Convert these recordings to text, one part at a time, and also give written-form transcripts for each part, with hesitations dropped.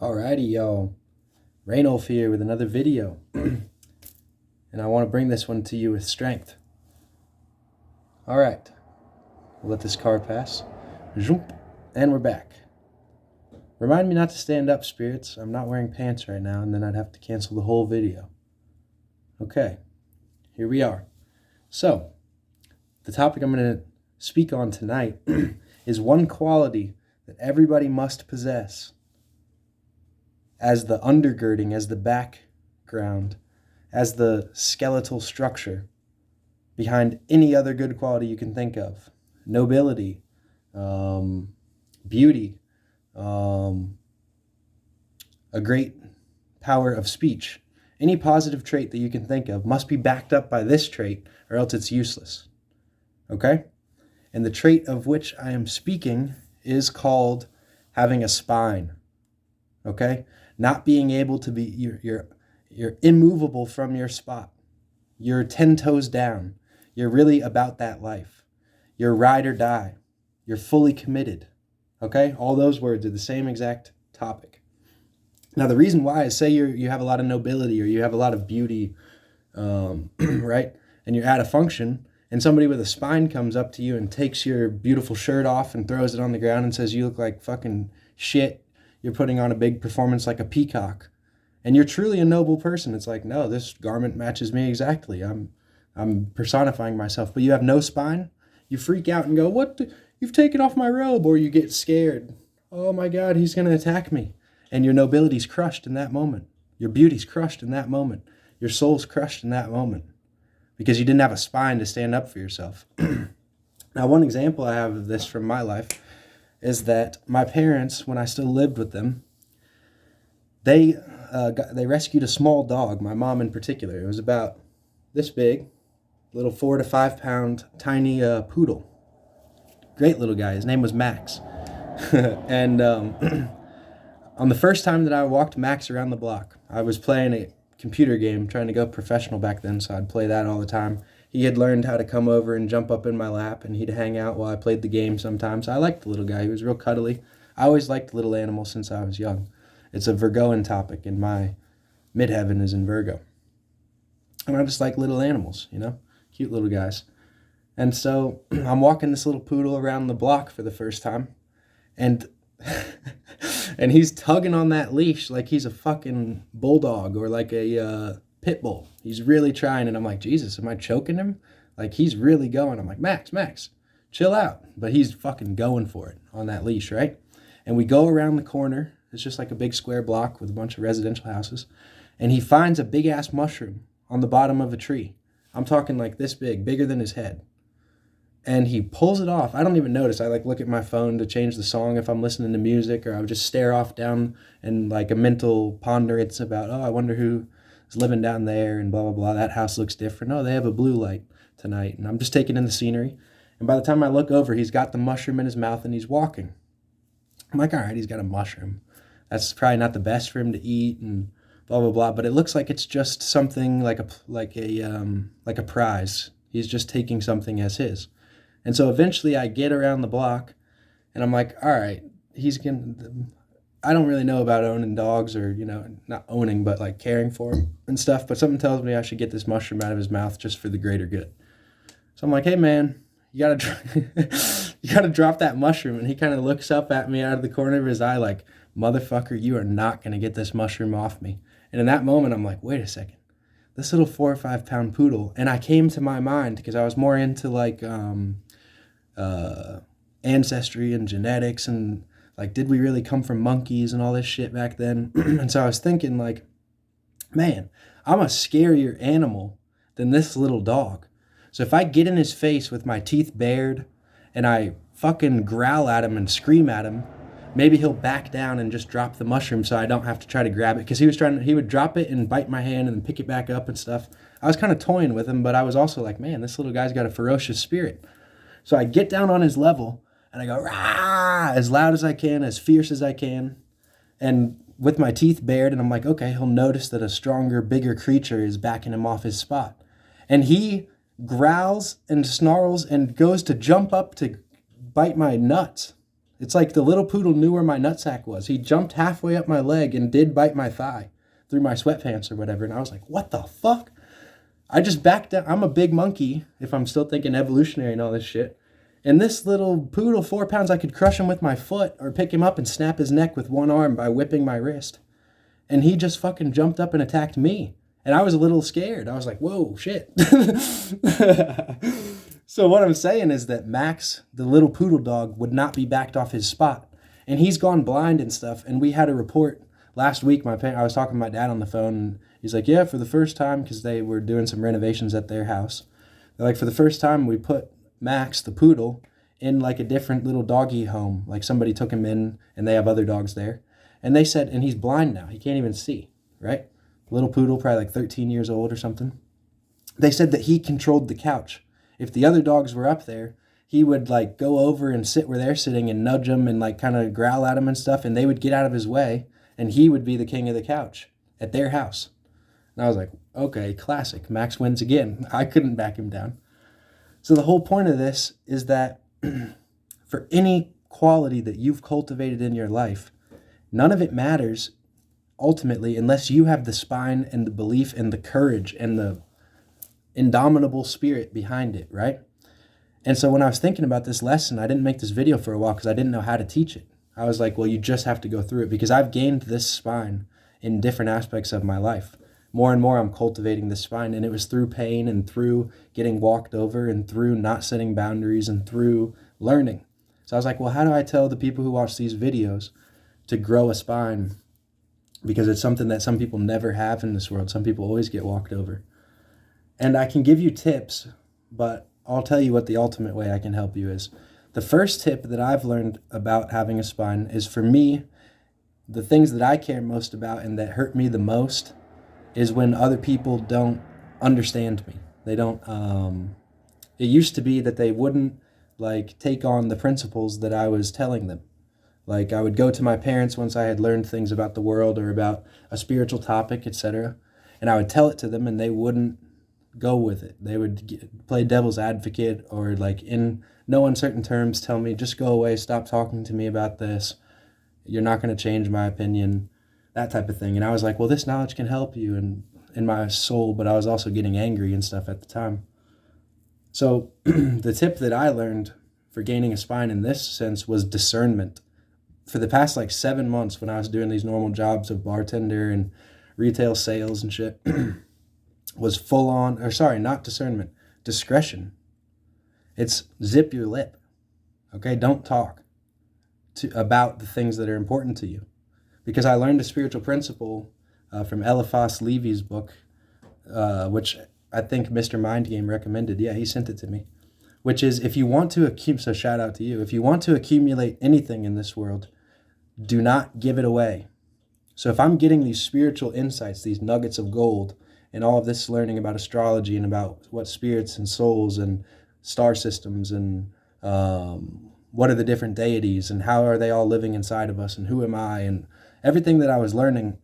Alrighty, y'all. Ranulf here with another video. And I want to bring this one to you with strength. Alright. We'll let this car pass. Zoop. And we're back. Remind me not to stand up, spirits. I'm not wearing pants right now, and then I'd have to cancel the whole video. Okay. Here we are. So, the topic I'm going to speak on tonight is one quality that everybody must possess as the undergirding, as the background, as the skeletal structure behind any other good quality you can think of. Nobility, beauty, a great power of speech. Any positive trait that you can think of must be backed up by this trait, or else it's useless. Okay? And the trait of which I am speaking is called having a spine. Okay? Not being able to be, you're immovable from your spot. You're 10 toes down. You're really about that life. You're ride or die. You're fully committed. Okay? All those words are the same exact topic. Now, the reason why is, say you have a lot of nobility or you have a lot of beauty, right? And you're at a function, and somebody with a spine comes up to you and takes your beautiful shirt off and throws it on the ground and says, "You look like fucking shit. You're putting on a big performance like a peacock." And you're truly a noble person. It's like, no, this garment matches me exactly. I'm personifying myself. But you have no spine. You freak out and go, You've taken off my robe. Or you get scared. Oh my God, he's going to attack me. And your nobility's crushed in that moment. Your beauty's crushed in that moment. Your soul's crushed in that moment. Because you didn't have a spine to stand up for yourself. Now, one example I have of this from my life is that my parents, when I still lived with them, they rescued a small dog, my mom in particular. It was about this big, little 4 to 5 pound, tiny poodle. Great little guy. His name was Max. And on the first time that I walked Max around the block, I was playing a computer game, trying to go professional back then, so I'd play that all the time. He had learned how to come over and jump up in my lap, and he'd hang out while I played the game sometimes. I liked the little guy. He was real cuddly. I always liked little animals since I was young. It's a Virgoan topic, and my midheaven is in Virgo. And I just like little animals, cute little guys. And so I'm walking this little poodle around the block for the first time, and and he's tugging on that leash like he's a fucking bulldog or like a pit bull. He's really trying, and I'm like, Jesus, am I choking him? Like, he's really going. I'm like, Max, chill out. But he's fucking going for it on that leash, right? And we go around the corner. It's just like a big square block with a bunch of residential houses. And he finds a big-ass mushroom on the bottom of a tree. I'm talking like this big, bigger than his head. And he pulls it off. I don't even notice. I look at my phone to change the song if I'm listening to music, or I would just stare off down and like a mental ponderance about, I wonder who is living down there and blah, blah, blah. That house looks different. Oh, they have a blue light tonight. And I'm just taking in the scenery. And by the time I look over, he's got the mushroom in his mouth and he's walking. I'm like, all right, he's got a mushroom. That's probably not the best for him to eat and blah, blah, blah. But it looks like it's just something like a prize. He's just taking something as his. And so eventually I get around the block and I'm like, all right, I don't really know about owning dogs or, not owning, but like caring for them and stuff. But something tells me I should get this mushroom out of his mouth just for the greater good. So I'm like, hey man, you gotta drop that mushroom. And he kind of looks up at me out of the corner of his eye like, motherfucker, you are not going to get this mushroom off me. And in that moment, I'm like, wait a second. This little 4 or 5 pound poodle. And I came to my mind because I was more into like ancestry and genetics and like, did we really come from monkeys and all this shit back then? And so I was thinking like, man, I'm a scarier animal than this little dog. So if I get in his face with my teeth bared and I fucking growl at him and scream at him, maybe he'll back down and just drop the mushroom so I don't have to try to grab it. Because he would drop it and bite my hand and then pick it back up and stuff. I was kind of toying with him, but I was also like, man, this little guy's got a ferocious spirit. So I get down on his level and I go, rah, as loud as I can, as fierce as I can. And with my teeth bared, and I'm like, okay, he'll notice that a stronger, bigger creature is backing him off his spot. And he growls and snarls and goes to jump up to bite my nuts. It's like the little poodle knew where my nutsack was. He jumped halfway up my leg and did bite my thigh through my sweatpants or whatever. And I was like, what the fuck? I just backed down. I'm a big monkey, if I'm still thinking evolutionary and all this shit. And this little poodle, 4 pounds, I could crush him with my foot or pick him up and snap his neck with one arm by whipping my wrist. And he just fucking jumped up and attacked me. And I was a little scared. I was like, whoa, shit. So what I'm saying is that Max, the little poodle dog, would not be backed off his spot. And he's gone blind and stuff. And we had a report last week. I was talking to my dad on the phone. And he's like, yeah, for the first time, because they were doing some renovations at their house. They're like, for the first time, we put Max, the poodle, in like a different little doggy home. Like somebody took him in and they have other dogs there. And they said, and he's blind now. He can't even see, right? Little poodle, probably like 13 years old or something. They said that he controlled the couch. If the other dogs were up there, he would like go over and sit where they're sitting and nudge them and like kind of growl at them and stuff. And they would get out of his way and he would be the king of the couch at their house. And I was like, okay, classic. Max wins again. I couldn't back him down. So the whole point of this is that for any quality that you've cultivated in your life, none of it matters ultimately unless you have the spine and the belief and the courage and the indomitable spirit behind it, right? And so when I was thinking about this lesson, I didn't make this video for a while because I didn't know how to teach it. I was like, well, you just have to go through it because I've gained this spine in different aspects of my life. More and more I'm cultivating this spine, and it was through pain and through getting walked over and through not setting boundaries and through learning. So I was like, well, how do I tell the people who watch these videos to grow a spine? Because it's something that some people never have in this world. Some people always get walked over. And I can give you tips, but I'll tell you what the ultimate way I can help you is. The first tip that I've learned about having a spine is, for me, the things that I care most about and that hurt me the most is when other people don't understand me. They don't, it used to be that they wouldn't like take on the principles that I was telling them. Like I would go to my parents once I had learned things about the world or about a spiritual topic, etc. And I would tell it to them and they wouldn't go with it. They would play devil's advocate or like in no uncertain terms tell me, just go away, stop talking to me about this. You're not going to change my opinion, that type of thing. And I was like, well, this knowledge can help you and in my soul, but I was also getting angry and stuff at the time. So the tip that I learned for gaining a spine in this sense was discernment. For the past like 7 months when I was doing these normal jobs of bartender and retail sales and shit, was full on, or sorry, not discernment, discretion. It's zip your lip, okay? Don't talk about the things that are important to you. Because I learned a spiritual principle from Eliphas Levy's book, which I think Mr. Mind Game recommended. Yeah, he sent it to me. Which is, if you want to accumulate, so shout out to you, if you want to accumulate anything in this world, do not give it away. So if I'm getting these spiritual insights, these nuggets of gold, and all of this learning about astrology and about what spirits and souls and star systems and what are the different deities and how are they all living inside of us and who am I, and everything that I was learning,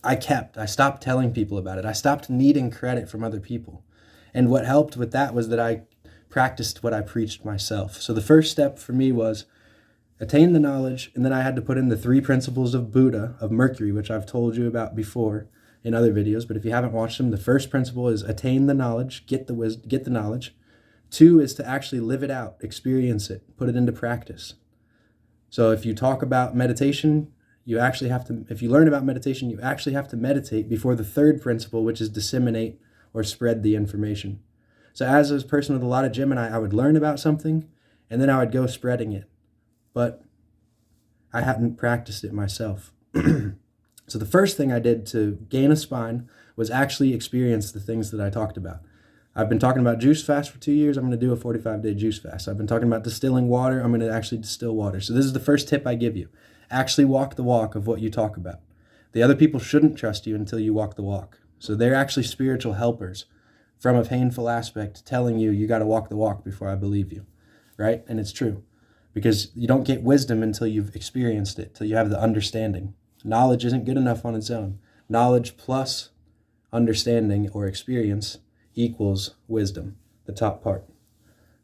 I stopped telling people about it. I stopped needing credit from other people. And what helped with that was that I practiced what I preached myself. So the first step for me was attain the knowledge, and then I had to put in the 3 principles of Buddha, of Mercury, which I've told you about before in other videos, but if you haven't watched them, the first principle is attain the knowledge, get the knowledge. 2 is to actually live it out, experience it, put it into practice. So if you talk about meditation, you actually have to, if you learn about meditation, you actually have to meditate before the 3rd principle, which is disseminate or spread the information. So as a person with a lot of Gemini, I would learn about something and then I would go spreading it. But I hadn't practiced it myself. So the first thing I did to gain a spine was actually experience the things that I talked about. I've been talking about juice fast for 2 years. I'm going to do a 45-day juice fast. I've been talking about distilling water. I'm going to actually distill water. So this is the first tip I give you. Actually walk the walk of what you talk about. The other people shouldn't trust you until you walk the walk. So they're actually spiritual helpers from a painful aspect telling you, you got to walk the walk before I believe you, right? And it's true because you don't get wisdom until you've experienced it, till you have the understanding. Knowledge isn't good enough on its own. Knowledge plus understanding or experience equals wisdom, the top part.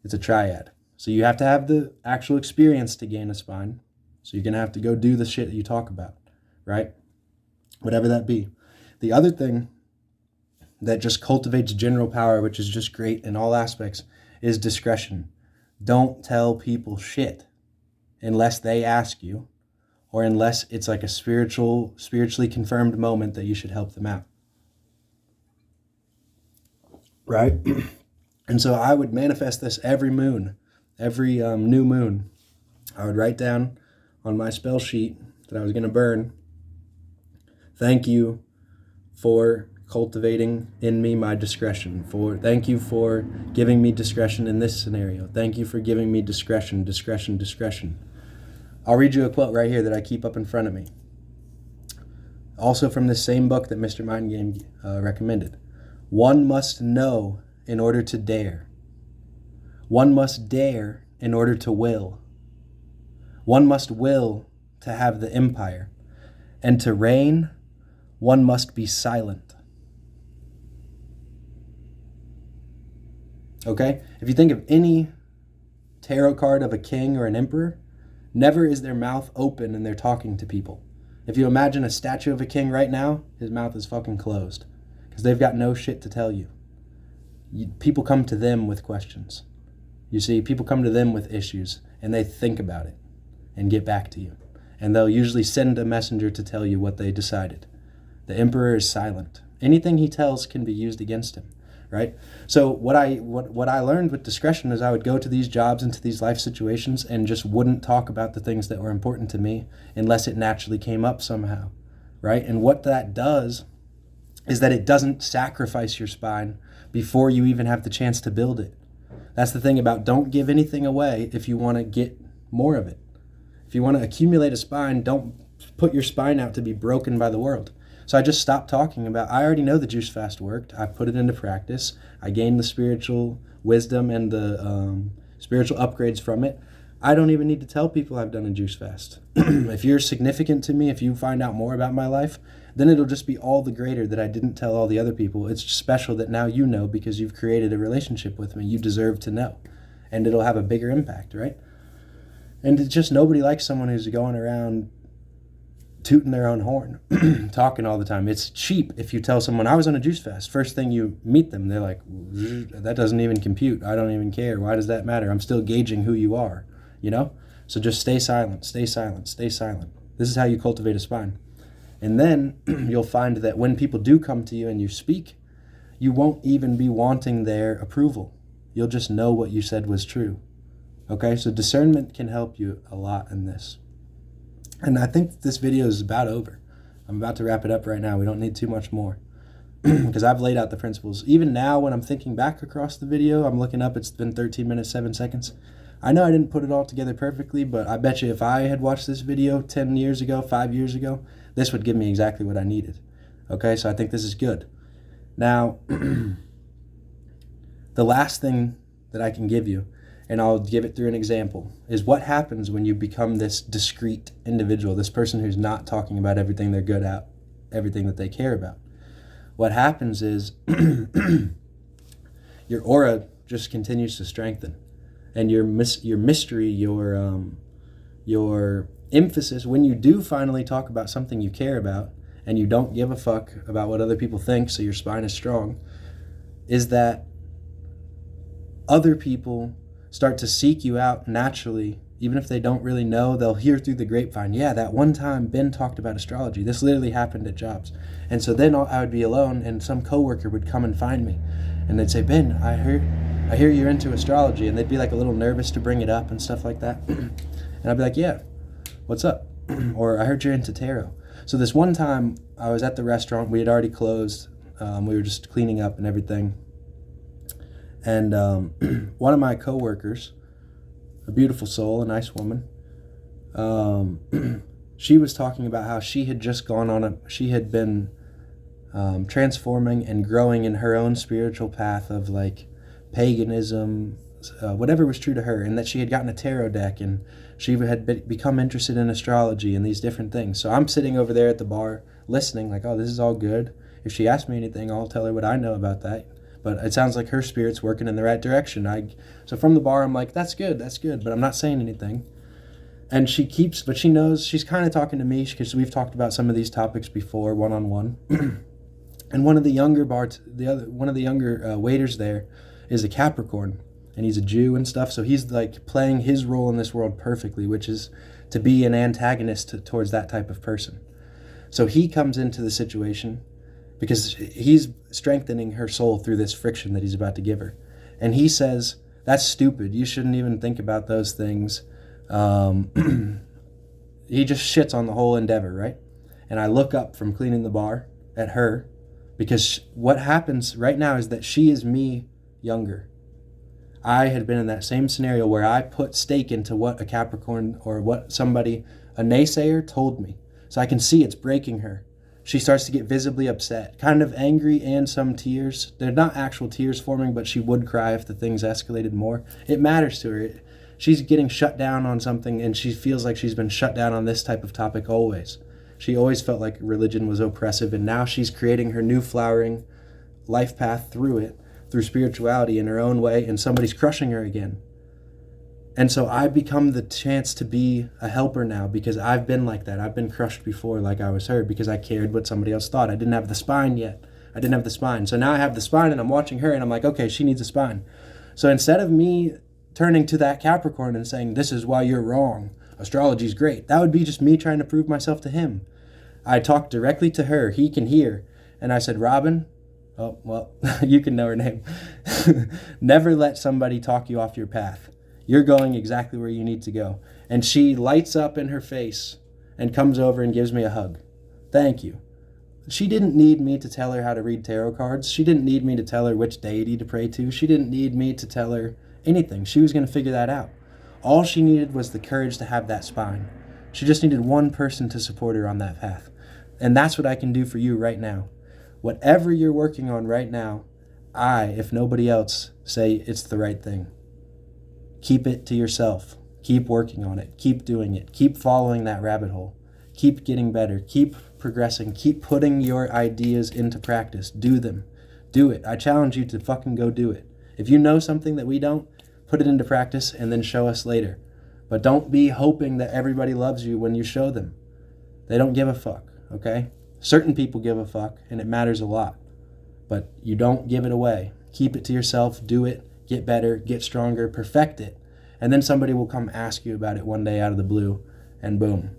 It's a triad, So you have to have the actual experience to gain a spine. So you're going to have to go do the shit that you talk about, right? Whatever that be. The other thing that just cultivates general power, which is just great in all aspects, is discretion. Don't tell people shit unless they ask you, or unless it's like a spiritually confirmed moment that you should help them out. Right? And so I would manifest this every moon, every new moon. I would write down on my spell sheet that I was going to burn, thank you for cultivating in me my discretion. Thank you for giving me discretion in this scenario. Thank you for giving me discretion, discretion, discretion. I'll read you a quote right here that I keep up in front of me. Also from this same book that Mr. Mind Game recommended. One must know in order to dare. One must dare in order to will. One must will to have the empire. And to reign, one must be silent. Okay? If you think of any tarot card of a king or an emperor, never is their mouth open and they're talking to people. If you imagine a statue of a king right now, his mouth is fucking closed because they've got no shit to tell you. People come to them with questions. You see, people come to them with issues and they think about it and get back to you. And they'll usually send a messenger to tell you what they decided. The emperor is silent. Anything he tells can be used against him. Right? So what I learned with discretion is I would go to these jobs and to these life situations and just wouldn't talk about the things that were important to me unless it naturally came up somehow. Right? And what that does is that it doesn't sacrifice your spine before you even have the chance to build it. That's the thing about don't give anything away if you want to get more of it. If you want to accumulate a spine, don't put your spine out to be broken by the world. So I just stopped talking about, I already know the juice fast worked. I put it into practice. I gained the spiritual wisdom and the spiritual upgrades from it. I don't even need to tell people I've done a juice fast. If you're significant to me, if you find out more about my life, then it'll just be all the greater that I didn't tell all the other people. It's just special that now you know because you've created a relationship with me. You deserve to know. And it'll have a bigger impact, right? And it's just nobody likes someone who's going around tooting their own horn, talking all the time. It's cheap if you tell someone, I was on a juice fast. First thing you meet them, they're like, that doesn't even compute. I don't even care. Why does that matter? I'm still gauging who you are, you know? So just stay silent, stay silent, stay silent. This is how you cultivate a spine. And then you'll find that when people do come to you and you speak, you won't even be wanting their approval. You'll just know what you said was true. Okay, so discernment can help you a lot in this. And I think this video is about over. I'm about to wrap it up right now. We don't need too much more because I've laid out the principles. Even now when I'm thinking back across the video, I'm looking up, it's been 13 minutes, 7 seconds. I know I didn't put it all together perfectly, but I bet you if I had watched this video 10 years ago, 5 years ago, this would give me exactly what I needed. Okay, so I think this is good. Now, the last thing that I can give you, and I'll give it through an example, is what happens when you become this discrete individual, this person who's not talking about everything they're good at, everything that they care about. What happens is your aura just continues to strengthen, and your mystery, your emphasis, when you do finally talk about something you care about, and you don't give a fuck about what other people think, so your spine is strong, is that other people start to seek you out naturally. Even if they don't really know, they'll hear through the grapevine, yeah, that one time Ben talked about astrology. This literally happened at jobs. And so then I would be alone and some coworker would come and find me. And they'd say, Ben, I hear you're into astrology. And they'd be like a little nervous to bring it up and stuff like that. And I'd be like, yeah, what's up? Or I heard you're into tarot. So this one time I was at the restaurant. We had already closed. We were just cleaning up and everything. And one of my coworkers, a beautiful soul, a nice woman, she was talking about how she had just she had been transforming and growing in her own spiritual path of like paganism, whatever was true to her, and that she had gotten a tarot deck and she had become interested in astrology and these different things. So I'm sitting over there at the bar listening like, oh, this is all good. If she asks me anything, I'll tell her what I know about that. but it sounds like her spirit's working in the right direction. So from the bar, I'm like, that's good, but I'm not saying anything. And but she knows, she's kind of talking to me because we've talked about some of these topics before, one-on-one. And one of the younger waiters there is a Capricorn, and he's a Jew and stuff. So he's like playing his role in this world perfectly, which is to be an antagonist towards that type of person. So he comes into the situation because he's strengthening her soul through this friction that he's about to give her. And he says, that's stupid. You shouldn't even think about those things. He just shits on the whole endeavor, right? And I look up from cleaning the bar at her, because what happens right now is that she is me younger. I had been in that same scenario where I put stake into what a Capricorn or what a naysayer told me. So I can see it's breaking her. She starts to get visibly upset, kind of angry, and some tears. They're not actual tears forming, but she would cry if the things escalated more. It matters to her. She's getting shut down on something, and she feels like she's been shut down on this type of topic always. She always felt like religion was oppressive, and now she's creating her new flowering life path through spirituality in her own way, and somebody's crushing her again. And so I become the chance to be a helper now, because I've been like that. I've been crushed before like I was her, because I cared what somebody else thought. I didn't have the spine yet. So now I have the spine, and I'm watching her, and I'm like, okay, she needs a spine. So instead of me turning to that Capricorn and saying, this is why you're wrong, astrology's great, that would be just me trying to prove myself to him. I talked directly to her. He can hear. And I said, Robin, oh, well, you can know her name. Never let somebody talk you off your path. You're going exactly where you need to go. And she lights up in her face and comes over and gives me a hug. Thank you. She didn't need me to tell her how to read tarot cards. She didn't need me to tell her which deity to pray to. She didn't need me to tell her anything. She was going to figure that out. All she needed was the courage to have that spine. She just needed one person to support her on that path. And that's what I can do for you right now. Whatever you're working on right now, I, if nobody else, say it's the right thing. Keep it to yourself. Keep working on it. Keep doing it. Keep following that rabbit hole. Keep getting better. Keep progressing. Keep putting your ideas into practice. Do them. Do it. I challenge you to fucking go do it. If you know something that we don't, put it into practice and then show us later. But don't be hoping that everybody loves you when you show them. They don't give a fuck, okay? Certain people give a fuck, and it matters a lot. But you don't give it away. Keep it to yourself. Do it. Get better, get stronger, perfect it. And then somebody will come ask you about it one day out of the blue, and boom,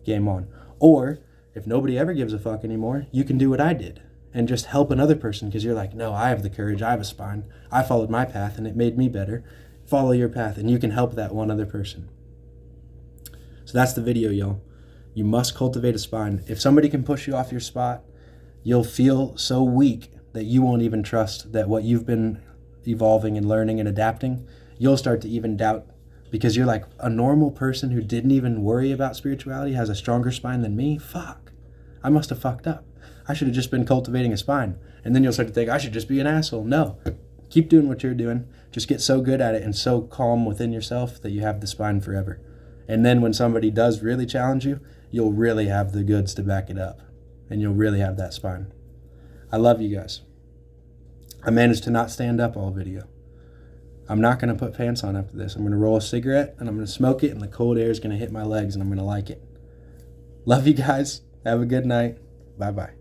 game on. Or, if nobody ever gives a fuck anymore, you can do what I did and just help another person, because you're like, no, I have the courage, I have a spine. I followed my path, and it made me better. Follow your path, and you can help that one other person. So that's the video, y'all. You must cultivate a spine. If somebody can push you off your spot, you'll feel so weak that you won't even trust that what you've been evolving and learning and adapting, you'll start to even doubt, because you're like, a normal person who didn't even worry about spirituality has a stronger spine than me? Fuck. I must have fucked up. I should have just been cultivating a spine. And then you'll start to think, I should just be an asshole. No. Keep doing what you're doing. Just get so good at it and so calm within yourself that you have the spine forever. And then when somebody does really challenge you, you'll really have the goods to back it up. And you'll really have that spine. I love you guys. I managed to not stand up all video. I'm not going to put pants on after this. I'm going to roll a cigarette, and I'm going to smoke it, and the cold air is going to hit my legs, and I'm going to like it. Love you guys. Have a good night. Bye-bye.